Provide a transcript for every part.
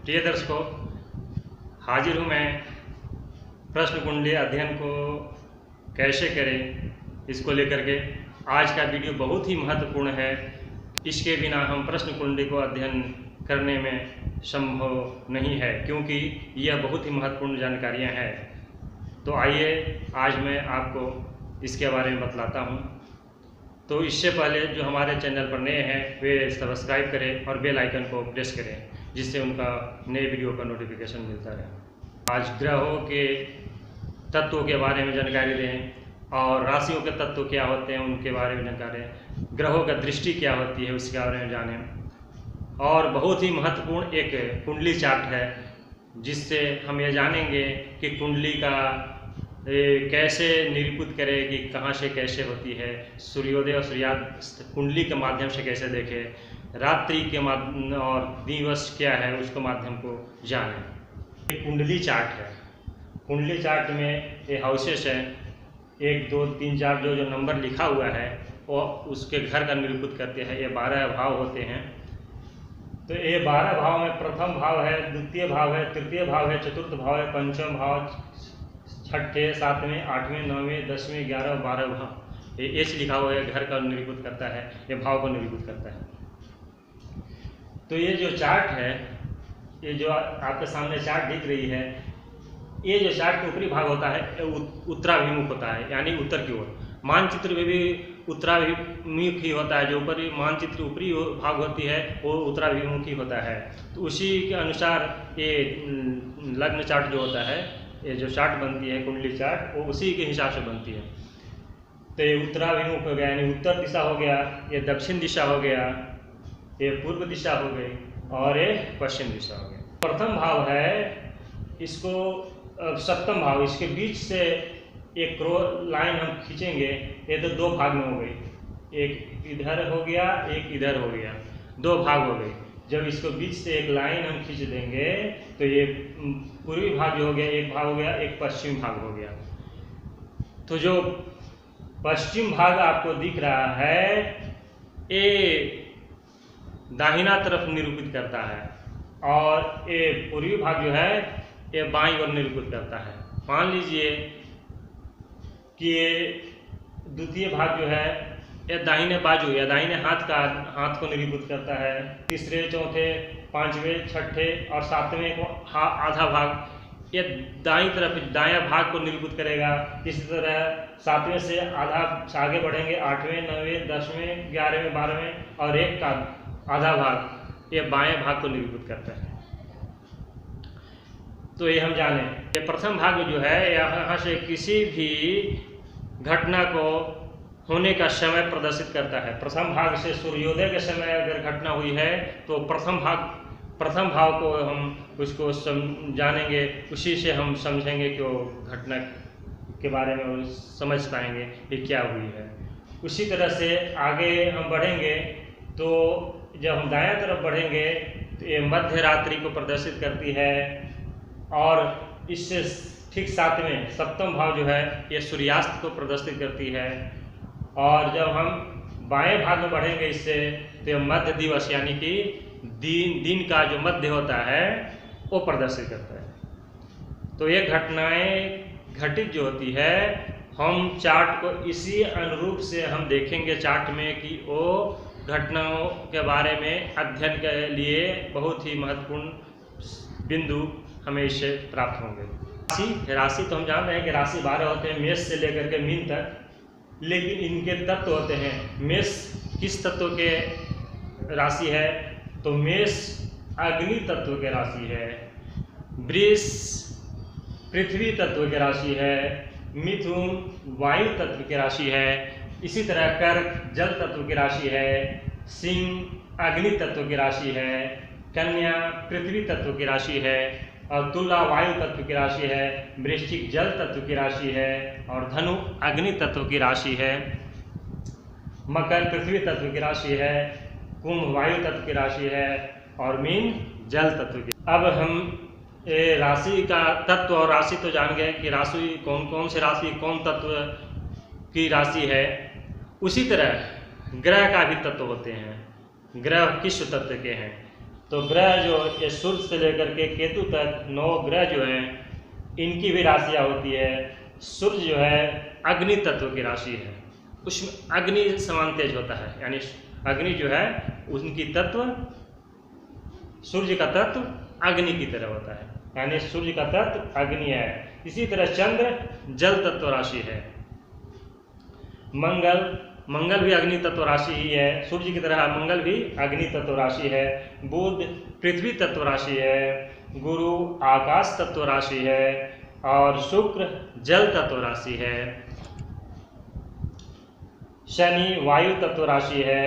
प्रिय दर्शकों, हाजिर हूँ मैं प्रश्न कुंडली अध्ययन को कैसे करें इसको लेकर के। आज का वीडियो बहुत ही महत्वपूर्ण है। इसके बिना हम प्रश्न कुंडली को अध्ययन करने में संभव नहीं है, क्योंकि यह बहुत ही महत्वपूर्ण जानकारियाँ हैं। तो आइए आज मैं आपको इसके बारे में बतलाता हूँ। तो इससे पहले जो हमारे चैनल पर नए हैं वे सब्सक्राइब करें और बेल आइकन को प्रेस करें, जिससे उनका नए वीडियो का नोटिफिकेशन मिलता रहे। आज ग्रहों के तत्वों के बारे में जानकारी दें और राशियों के तत्व क्या होते हैं उनके बारे में जानकारी दें, ग्रहों का दृष्टि क्या होती है उसके बारे में जानें। और बहुत ही महत्वपूर्ण एक कुंडली चार्ट है, जिससे हम ये जानेंगे कि कुंडली का कैसे निरूपित करें कि कहाँ से कैसे होती है, सूर्योदय और सूर्यास्त कुंडली के माध्यम से कैसे देखें, रात्रि के माध्यम और दिवस क्या है उसको माध्यम को जानें। एक कुंडली चार्ट है। कुंडली चार्ट में ये हाउसेस है, 1 2 3 4 जो नंबर लिखा हुआ है वो उसके घर का निरूपित करते हैं। ये 12 भाव होते हैं। तो ये 12 भाव में प्रथम भाव है, द्वितीय भाव है, तृतीय भाव है, चतुर्थ भाव है, पंचम भाव, छठे, सातवें, आठवें, 9वें, 10वें, 11, 12 भाव। ये एच लिखा हुआ है, घर का निरूपित करता है, ये भाव को निरूपित करता है। तो ये जो चार्ट है, ये जो आपके सामने चार्ट दिख रही है, ये जो चार्ट का ऊपरी भाग होता है उत्तराभिमुख होता है, यानी उत्तर की ओर। मानचित्र में भी उत्तराभिमुख ही होता है। जो ऊपरी मानचित्र ऊपरी भाग होती है वो उत्तराभिमुख ही होता है। तो उसी के अनुसार ये लग्न चार्ट जो होता है, ये जो चार्ट बनती है कुंडली चार्ट, वो उसी के हिसाब से बनती है। तो ये उत्तराभिमुख हो गया, यानी उत्तर दिशा हो गया, ये दक्षिण दिशा हो गया, ये पूर्व दिशा हो गई और ये पश्चिम दिशा हो गई। प्रथम भाव है, इसको सप्तम भाव, इसके बीच से एक लाइन हम खींचेंगे, ये तो 2 भाग में हो गई, एक इधर हो गया, एक इधर हो गया, 2 भाग हो गई। जब इसको बीच से एक लाइन हम खींच देंगे तो ये पूर्वी भाग जो हो गया, एक भाग हो गया, एक पश्चिम भाग हो गया। तो जो पश्चिम भाग आपको दिख रहा है ये दाहिना तरफ निरूपित करता है और ये पूर्वी भाग जो है ये बाईं ओर निरूपित करता है। मान लीजिए कि ये द्वितीय भाग जो है ये दाहिने बाजू या दाहिने हाथ को निरूपित करता है। तीसरे, चौथे, 5वें, छठे और 7वें को आधा भाग ये दाईं तरफ दायां भाग को निरूपित करेगा। इसी तरह 7वें से आधा आगे बढ़ेंगे, 8वें, 9वें, 10वें, 11वें, 12वें और एक का आधा भाग ये बाएं भाग को निरूपित करता है। तो ये हम जाने, ये प्रथम भाग जो है यहाँ से किसी भी घटना को होने का समय प्रदर्शित करता है। प्रथम भाग से सूर्योदय के समय अगर घटना हुई है तो प्रथम भाव को हम उसको जानेंगे, उसी से हम समझेंगे कि वो घटना के बारे में समझ पाएंगे कि क्या हुई है। उसी तरह से आगे हम बढ़ेंगे तो जब हम दायां तरफ बढ़ेंगे तो ये मध्य रात्रि को प्रदर्शित करती है और इससे ठीक 7वें सप्तम भाव जो है ये सूर्यास्त को प्रदर्शित करती है। और जब हम बाएं भाग में बढ़ेंगे इससे तो ये मध्य दिवस यानी कि दिन का जो मध्य होता है वो प्रदर्शित करता है। तो ये घटनाएं घटित जो होती है, हम चार्ट को इसी अनुरूप से हम देखेंगे चार्ट में कि वो घटनाओं के बारे में अध्ययन के लिए बहुत ही महत्वपूर्ण बिंदु हमें इससे प्राप्त होंगे। राशि तो हम जान रहे हैं कि राशि 12 होते हैं, मेष से लेकर के मीन तक, लेकिन इनके तत्व होते हैं। मेष किस तत्व के राशि है? तो मेष अग्नि तत्व के राशि है, वृष पृथ्वी तत्व के राशि है, मिथुन वायु तत्व की राशि है, इसी तरह कर्क जल तत्व की राशि है, सिंह अग्नि तत्व की राशि है, कन्या पृथ्वी तत्व की राशि है और तुला वायु तत्व की राशि है, वृश्चिक जल तत्व की राशि है और धनु अग्नि तत्व की राशि है, मकर पृथ्वी तत्व की राशि है, कुंभ वायु तत्व की राशि है और मीन जल तत्व की। अब हम राशि का तत्व और राशि तो जान गए कि राशि कौन से राशि कौन तत्व की राशि है। उसी तरह ग्रह का भी तत्व होते हैं। ग्रह किस तत्व के हैं? तो ग्रह जो ये सूर्य से लेकर के केतु तक 9 ग्रह जो हैं इनकी भी राशियाँ होती है। सूर्य जो है अग्नि तत्व की राशि है, उसमें अग्नि समान तेज होता है, यानी अग्नि जो है उनकी तत्व, सूर्य का तत्व अग्नि की तरह होता है, यानी सूर्य का तत्व अग्नि है। इसी तरह चंद्र जल तत्व राशि है। मंगल भी अग्नि तत्व राशि ही है, सूर्य की तरह मंगल भी अग्नि तत्व राशि है। बुध पृथ्वी तत्व राशि है, गुरु आकाश तत्व राशि है और शुक्र जल तत्व राशि है। शनि वायु तत्व राशि है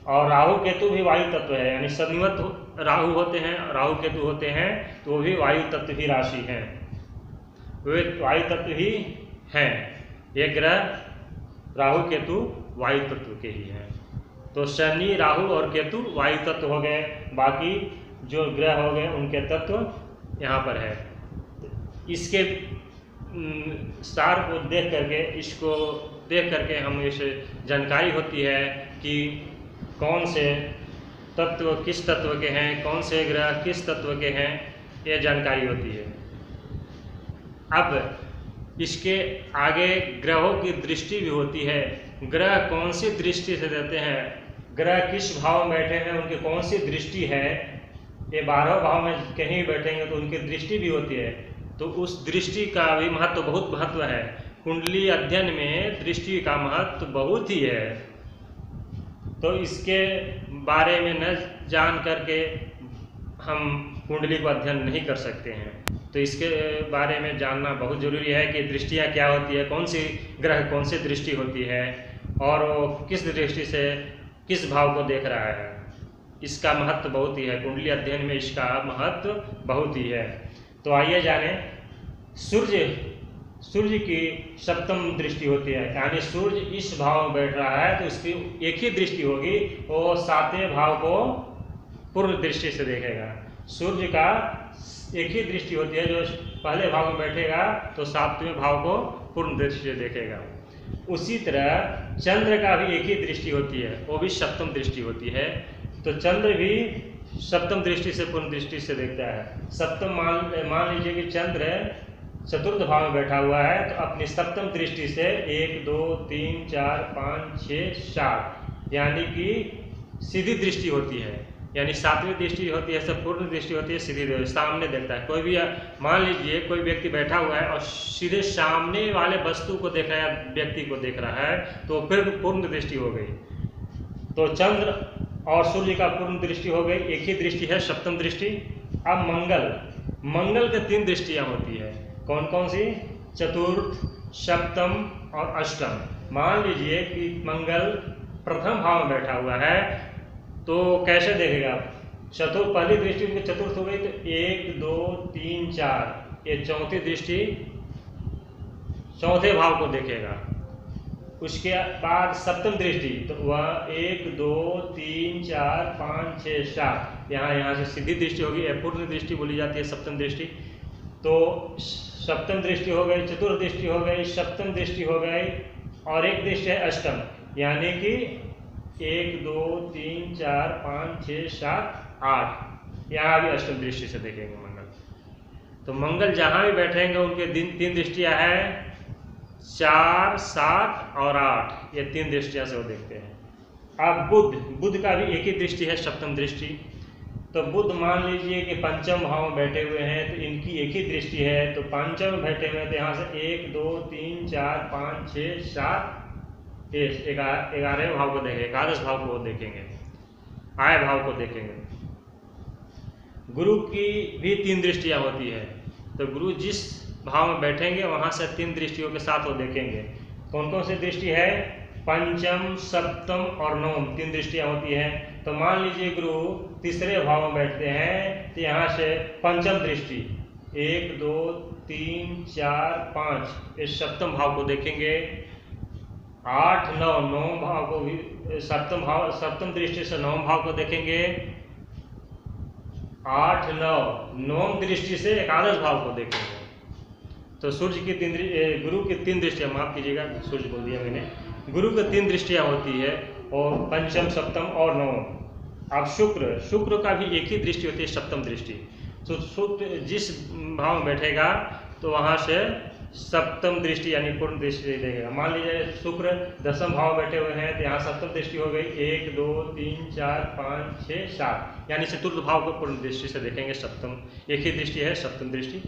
और राहु केतु भी वायु तत्व है, यानी शनिवत राहु होते हैं, राहु केतु होते हैं तो वो भी वायु तत्व ही राशि है, वे वायु तत्व ही हैं। ये ग्रह राहु केतु वायु तत्व के ही हैं। तो शनि राहु और केतु वायु तत्व हो गए, बाकी जो ग्रह हो गए उनके तत्व यहाँ पर है। इसके सार को देख करके, इसको देख करके हम इस जानकारी होती है कि कौन से तत्व किस तत्व के हैं, कौन से ग्रह किस तत्व के हैं, ये जानकारी होती है। अब इसके आगे ग्रहों की दृष्टि भी होती है, ग्रह कौन सी दृष्टि से देते हैं, ग्रह किस भाव में बैठे हैं उनकी कौन सी दृष्टि है। ये 12 भाव में कहीं भी बैठेंगे तो उनकी दृष्टि भी होती है, तो उस दृष्टि का भी महत्व बहुत महत्व है। कुंडली अध्ययन में दृष्टि का महत्व बहुत ही है। तो इसके बारे में न जान करके हम कुंडली को अध्ययन नहीं कर सकते हैं। तो इसके बारे में जानना बहुत ज़रूरी है कि दृष्टियाँ क्या होती है, कौन सी ग्रह कौन सी दृष्टि होती है और वो किस दृष्टि से किस भाव को देख रहा है। इसका महत्व बहुत ही है, कुंडली अध्ययन में इसका महत्व बहुत ही है। तो आइए जाने, सूर्य की सप्तम दृष्टि होती है, यानी सूर्य इस भाव में बैठ रहा है तो इसकी एक ही दृष्टि होगी, वो 7वें भाव को पूर्ण दृष्टि से देखेगा। सूर्य का एक ही दृष्टि होती है, जो पहले भाव में बैठेगा तो 7वें भाव को पूर्ण दृष्टि से देखेगा। उसी तरह चंद्र का भी एक ही दृष्टि होती है, वो भी सप्तम दृष्टि होती है। तो चंद्र भी सप्तम दृष्टि से पूर्ण दृष्टि से देखता है। सप्तम मान लीजिए कि चंद्र चतुर्थ भाव में बैठा हुआ है तो अपनी सप्तम दृष्टि से 1 2 3 4 5 6 7 यानी कि सीधी दृष्टि होती है, यानी 7वीं दृष्टि होती है, सब पूर्ण दृष्टि होती है, सीधी सामने देखता है। कोई भी मान लीजिए कोई व्यक्ति बैठा हुआ है और सीधे सामने वाले वस्तु को देख रहा है, व्यक्ति को देख रहा है, तो फिर पूर्ण दृष्टि हो गई। तो चंद्र और सूर्य का पूर्ण दृष्टि हो गई, एक ही दृष्टि है, सप्तम दृष्टि। अब मंगल के 3 दृष्टियां होती है, कौन कौन सी? चतुर्थ, सप्तम और अष्टम। मान लीजिए कि मंगल प्रथम भाव में बैठा हुआ है तो कैसे देखेगा? चतुर्थ, पहली दृष्टि उनकी चतुर्थ हो गई तो 1 2 3 4, ये चौथी दृष्टि चौथे भाव को देखेगा। उसके बाद सप्तम दृष्टि तो वह 1 2 3 4 5 6 7, यहाँ से सीधी दृष्टि होगी, पूर्ण दृष्टि बोली जाती है सप्तम दृष्टि। तो सप्तम दृष्टि हो गई, चतुर्थ दृष्टि हो गई, सप्तम दृष्टि हो गई और एक दृष्टि है अष्टम, यानी कि 1 2 3 4 5 6 7 8, यहाँ भी अष्टम दृष्टि से देखेंगे मंगल। तो मंगल जहाँ भी बैठेंगे उनके 3 दृष्टियाँ हैं, 4 7 और 8, ये 3 दृष्टियाँ से वो देखते हैं। अब बुध का भी एक ही दृष्टि है, सप्तम दृष्टि। तो बुध मान लीजिए कि पंचम भाव में बैठे हुए हैं तो इनकी एक ही दृष्टि है, तो पंचम में बैठे हुए हैं तो यहाँ से 1 2 3 4 5 6 7 11वें भाव को देखेंगे, एकादश भाव को देखेंगे, आय भाव को देखेंगे। गुरु की भी 3 दृष्टियाँ होती है, तो गुरु जिस भाव में बैठेंगे वहाँ से 3 दृष्टियों के साथ वो देखेंगे। कौन कौन सी दृष्टि है? पंचम, सप्तम और नवम, 3 दृष्टियाँ होती हैं। तो मान लीजिए गुरु तीसरे भाव में बैठते हैं तो यहाँ से पंचम दृष्टि 1 2 3 4 5, इस सप्तम भाव को देखेंगे। 8 9, नवम भाव को भी सप्तम दृष्टि से नवम भाव को देखेंगे। 8 9, नवम दृष्टि से एकादश भाव को देखेंगे। तो सूर्य की गुरु की 3 दृष्टियाँ, माफ कीजिएगा सूर्य बोल दिया मैंने, गुरु की 3 दृष्टियाँ होती है और पंचम, सप्तम और नवम। अब शुक्र, शुक्र का भी एक ही दृष्टि होती है, सप्तम दृष्टि। तो शुक्र जिस भाव में बैठेगा तो वहाँ से सप्तम दृष्टि यानी पूर्ण दृष्टि देगा। मान लीजिए शुक्र दसम भाव बैठे हुए हैं तो यहाँ सप्तम दृष्टि हो गई, 1 2 3 4 5 6 7, यानी चतुर्थ भाव को पूर्ण दृष्टि से देखेंगे। सप्तम एक ही दृष्टि है, सप्तम दृष्टि,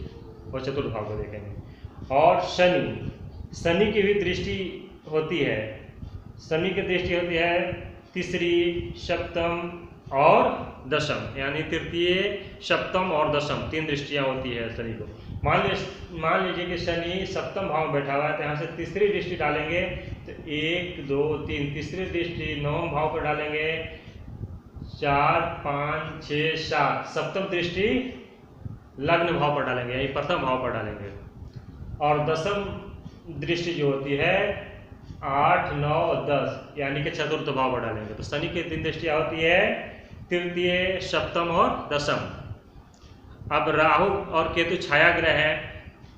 और चतुर्थ भाव को देखेंगे। और शनि, शनि की भी दृष्टि होती है, शनि की दृष्टि होती है तीसरी, सप्तम और दशम, यानी तृतीय, सप्तम और दशम, 3 दृष्टियां होती है शनि को। मान लीजिए कि शनि सप्तम भाव में बैठा हुआ है तो यहाँ से तीसरी दृष्टि डालेंगे तो 1 2 3, तीसरी दृष्टि नवम भाव पर डालेंगे, 4 5 6 7, सप्तम दृष्टि लग्न भाव पर डालेंगे यानी प्रथम भाव पर डालेंगे। और दसम दृष्टि जो होती है 8 9 10, यानी कि चतुर्थ भाव पर डालेंगे। तो शनि की 3 दृष्टियां होती है, तृतीय, सप्तम और दशम। अब राहु और केतु छाया ग्रह है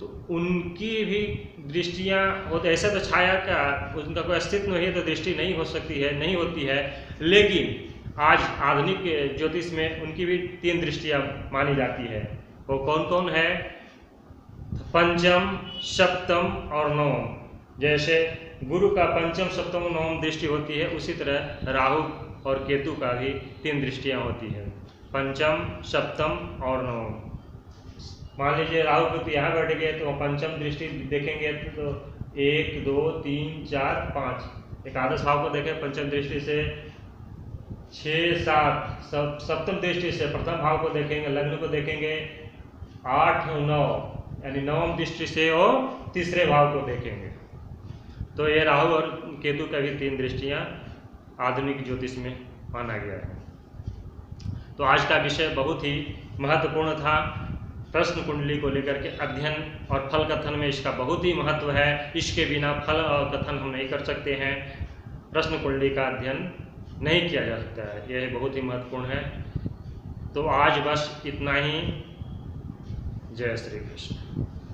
तो उनकी भी दृष्टियां होती, ऐसा तो छाया का उनका कोई अस्तित्व नहीं है तो दृष्टि नहीं हो सकती है, नहीं होती है, लेकिन आज आधुनिक ज्योतिष में उनकी भी 3 दृष्टियां मानी जाती है। वो कौन कौन है? पंचम, सप्तम और नवम। जैसे गुरु का पंचम सप्तम नवम दृष्टि होती है, उसी तरह राहु और केतु का भी 3 दृष्टियां होती है, पंचम, सप्तम और नवम। मान लीजिए राहु केतु यहाँ बैठ गए तो पंचम दृष्टि देखेंगे तो 1 2 3 4 5, एकादश भाव को देखें पंचम दृष्टि से, 6 7 सप्तम दृष्टि से प्रथम भाव को देखेंगे, लग्न को देखेंगे, 8 9 यानी नवम दृष्टि से और तीसरे भाव को देखेंगे। तो ये राहु और केतु का भी 3 दृष्टियां आधुनिक ज्योतिष में माना गया है। तो आज का विषय बहुत ही महत्वपूर्ण था। प्रश्न कुंडली को लेकर के अध्ययन और फल कथन में इसका बहुत ही महत्व है। इसके बिना फल और कथन हम नहीं कर सकते हैं, प्रश्न कुंडली का अध्ययन नहीं किया जा सकता है, यह बहुत ही महत्वपूर्ण है। तो आज बस इतना ही। जय श्री कृष्ण।